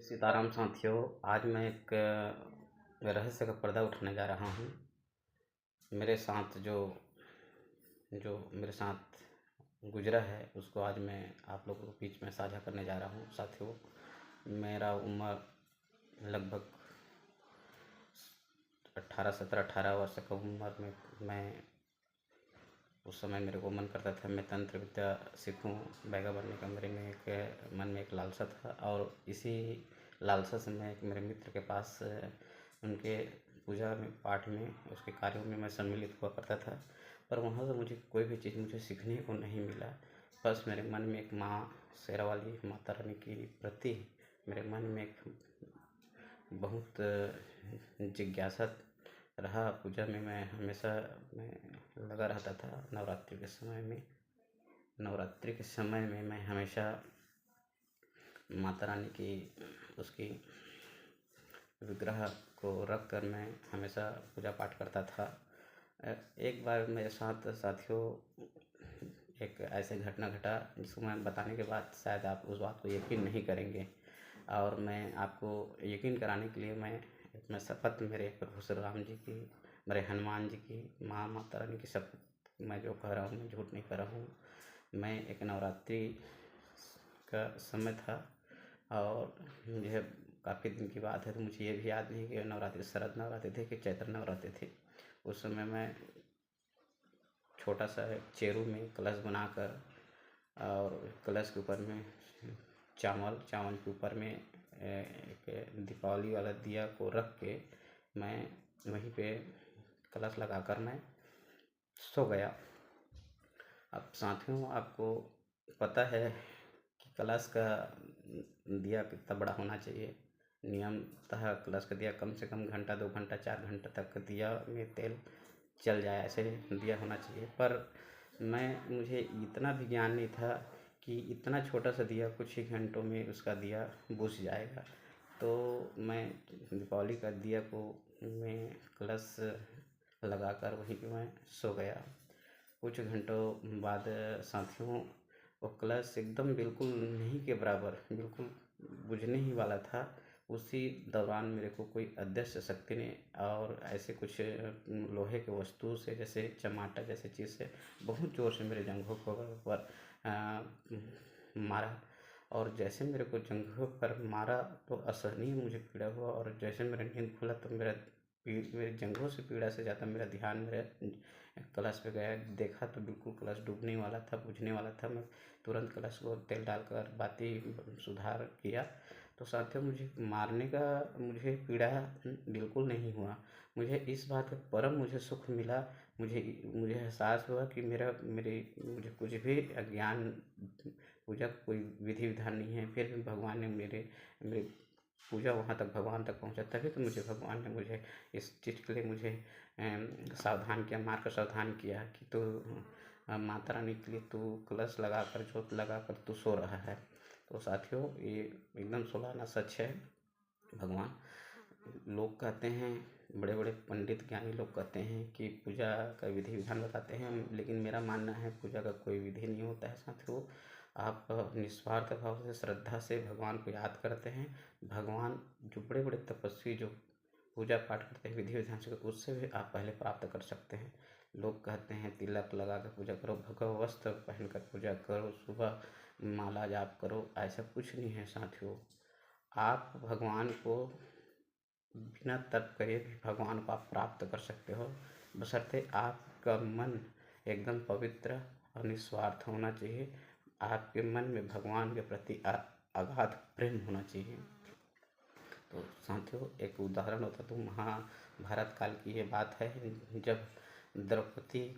सीताराम साथियों, आज मैं एक रहस्य का पर्दा उठाने जा रहा हूँ। मेरे साथ जो जो मेरे साथ गुजरा है उसको आज मैं आप लोगों के बीच में साझा करने जा रहा हूँ। साथियों, मेरा उम्र लगभग 18 वर्ष का उम्र में मैं उस समय मेरे को मन करता था मैं तंत्र विद्या सीखूं, बैगा बनने का मेरे में एक मन में एक लालसा था। और इसी लालसा से मैं एक मेरे मित्र के पास उनके पूजा में पाठ में उसके कार्यों में मैं सम्मिलित हुआ करता था। पर वहाँ से मुझे कोई भी चीज़ मुझे सीखने को नहीं मिला। बस मेरे मन में एक माँ शेरावाली माता रानी के प्रति मेरे मन में एक बहुत जिज्ञासा रहा। पूजा में मैं हमेशा मैं लगा रहता था। नवरात्रि के समय में मैं हमेशा माता रानी की उसकी विग्रह को रख कर मैं हमेशा पूजा पाठ करता था। एक बार मेरे साथ साथियों एक ऐसे घटना घटा जिसको मैं बताने के बाद शायद आप उस बात को यकीन नहीं करेंगे। और मैं आपको यकीन कराने के लिए मैं शपथ मेरे प्रभु श्री राम जी की, मेरे हनुमान जी की, माँ माता रानी की शपथ मैं जो कह रहा हूँ मैं झूठ नहीं कर रहा हूँ। मैं एक नवरात्रि का समय था और मुझे काफ़ी दिन की बात है, तो मुझे ये भी याद नहीं कि नवरात्रि शरद नवरात्रि थे कि चैत्र नवरात्रि थे। उस समय मैं छोटा सा चेरू में कलश बनाकर और कलश के ऊपर में चावल के ऊपर में एक दीपावली वाला दिया को रख के मैं वहीं पे कलश लगाकर मैं सो गया। अब साथियों, आपको पता है कि कलश का दिया कितना बड़ा होना चाहिए। नियमतः कलश का दिया कम से कम घंटा 2 घंटा 4 घंटा तक दिया में तेल चल जाए ऐसे दिया होना चाहिए। पर मुझे इतना भी ज्ञान नहीं था कि इतना छोटा सा दिया कुछ ही घंटों में उसका दिया बुझ जाएगा। तो मैं दीपावली का दिया को मैं कलश लगाकर वहीं पे मैं सो गया। कुछ घंटों बाद साथियों वो कलश एकदम बिल्कुल नहीं के बराबर बिल्कुल बुझने ही वाला था। उसी दौरान मेरे को कोई अदृश्य शक्ति ने और ऐसे कुछ लोहे के वस्तु से जैसे चमाटा जैसे चीज़ से बहुत ज़ोर से मेरे जंघों पर मारा। और जैसे मेरे को जंघों पर मारा तो असहनीय मुझे पीड़ा हुआ। और जैसे मेरा नींद खुला तो मेरे जंघों से पीड़ा से ज़्यादा मेरा ध्यान मेरे कलश पे गया। देखा तो बिल्कुल कलश डूबने वाला था, बुझने वाला था। मैं तुरंत कलश को तेल डालकर बाती सुधार किया। तो साथियों, मुझे मारने का मुझे पीड़ा बिल्कुल नहीं हुआ। मुझे इस बात का परम मुझे सुख मिला। मुझे एहसास हुआ कि मुझे कुछ भी अज्ञान पूजा का कोई विधि विधान नहीं है। फिर भी भगवान ने मेरे पूजा वहाँ तक भगवान तक पहुँचा। तभी तो भगवान ने मुझे इस चीज़ के लिए मुझे सावधान किया, मार्ग सावधान किया कि तू माता रानी के लिए तू कलश लगाकर जोत लगाकर तू सो रहा है। तो साथियों, ये एकदम सुलाना सच है। भगवान लोग कहते हैं, बड़े बड़े पंडित ज्ञानी लोग कहते हैं कि पूजा का विधि विधान बताते हैं, लेकिन मेरा मानना है पूजा का कोई विधि नहीं होता है। साथियों, आप निस्वार्थ भाव से श्रद्धा से भगवान को याद करते हैं। भगवान जो बड़े बड़े तपस्वी जो पूजा पाठ करते हैं विधि विधान से, उससे भी आप पहले प्राप्त कर सकते हैं। लोग कहते हैं तिलक लगा कर पूजा करो, भगव वस्त्र पहन कर पूजा करो, सुबह माला जाप करो, ऐसा कुछ नहीं है साथियों। आप भगवान को बिना तप करे भी भगवान को आप प्राप्त कर सकते हो, बशर्ते आपका मन एकदम पवित्र और निस्वार्थ होना चाहिए। आपके मन में भगवान के प्रति अगाध प्रेम होना चाहिए। तो साथियों, एक उदाहरण होता तो महाभारत काल की ये बात है, जब द्रौपदी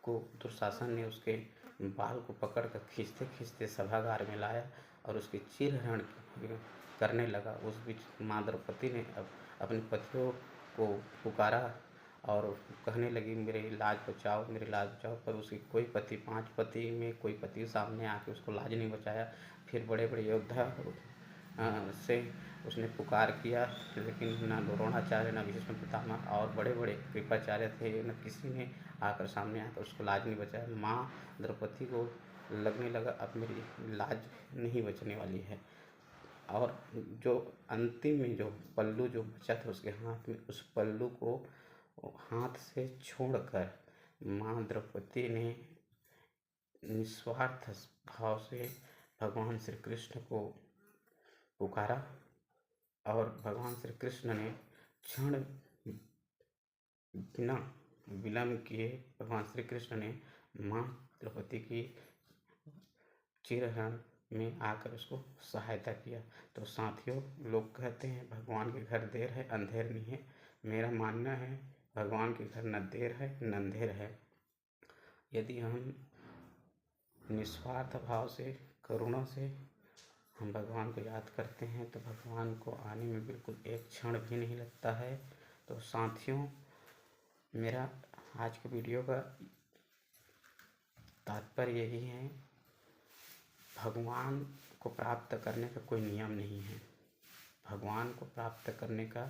को दुशासन ने उसके बाल को पकड़ कर खींचते खींचते सभागार में लाया और उसके चीरहरण करने लगा। उस बीच माँ द्रौपदी ने अपने पतियों को पुकारा और कहने लगी मेरी लाज बचाओ, मेरी लाज बचाओ। पर उसकी कोई पति 5 पति में कोई पति सामने आके उसको लाज नहीं बचाया। फिर बड़े बड़े योद्धा से उसने पुकार किया, लेकिन ना द्रोणाचार्य ना भीष्म पितामह और बड़े बड़े कृपाचार्य थे, न किसी ने आकर सामने आकर उसको लाज नहीं बचाया। माँ द्रौपदी को लगने लगा अब मेरी लाज नहीं बचने वाली है। और जो अंतिम में जो पल्लू जो बचा था उसके हाथ में, उस पल्लू को हाथ से छोड़कर माँ द्रौपदी ने निस्वार्थ भाव से भगवान श्री कृष्ण को पुकारा और भगवान श्री कृष्ण ने क्षण बिना विलम्ब किए भगवान श्री कृष्ण ने माँ द्रौपदी की चिरहरण में आकर उसको सहायता किया। तो साथियों, लोग कहते हैं भगवान के घर देर है अंधेर नहीं है। मेरा मानना है भगवान के घर न देर है न अंधेर है। यदि हम निस्वार्थ भाव से, करुणा से हम भगवान को याद करते हैं तो भगवान को आने में बिल्कुल एक क्षण भी नहीं लगता है। तो साथियों, मेरा आज के वीडियो का तात्पर्य यही है, भगवान को प्राप्त करने का कोई नियम नहीं है। भगवान को प्राप्त करने का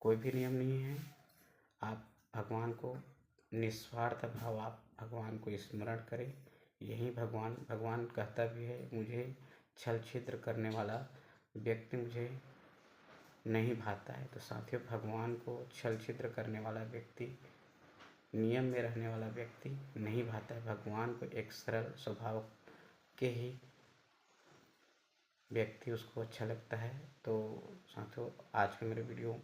कोई भी नियम नहीं है। आप भगवान को निस्वार्थ भाव, आप भगवान को स्मरण करें। यही भगवान कहता भी है, मुझे छल छिद्र करने वाला व्यक्ति मुझे नहीं भाता है। तो साथियों, भगवान को छल छिद्र करने वाला व्यक्ति, नियम में रहने वाला व्यक्ति नहीं भाता है। भगवान को एक सरल स्वभाव के ही व्यक्ति उसको अच्छा लगता है। तो साथियों, आज का मेरा वीडियो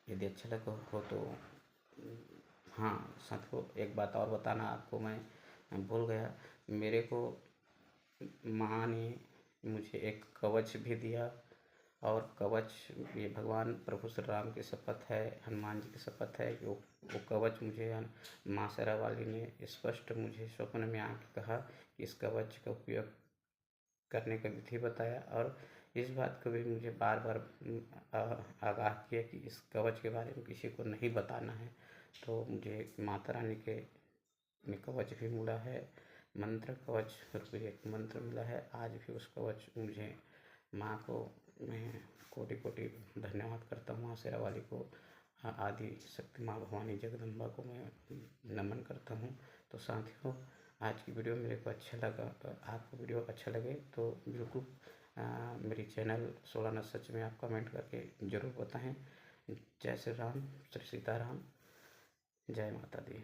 यदि अच्छा लगा हो तो हाँ साथियों, एक बात और बताना आपको मैं भूल गया। मेरे को माँ ने मुझे एक कवच भी दिया, और कवच ये भगवान प्रभु श्री राम की शपथ है, हनुमान जी की शपथ है कि वो कवच मुझे माँ शेरा वाली ने स्पष्ट मुझे स्वप्न में आके कहा कि इस कवच का उपयोग करने का विधि बताया, और इस बात को भी मुझे बार बार आगाह किया कि इस कवच के बारे में किसी को नहीं बताना है। तो मुझे माता रानी के कवच भी मिला है, मंत्र कवच रूपी एक मंत्र मिला है। आज भी उस कवच मुझे माँ को मैं कोटि कोटि धन्यवाद करता हूँ। माँ शेरा वाली को, आदि शक्ति माँ भवानी जगदम्बा को मैं नमन करता हूँ। तो साथियों, आज की वीडियो मेरे को अच्छा लगा। आपको वीडियो अच्छा लगे तो बिल्कुल मेरी चैनल 16 आना सच में आप कमेंट करके ज़रूर बताएं। जय श्री राम, श्री सीताराम, जय माता दी।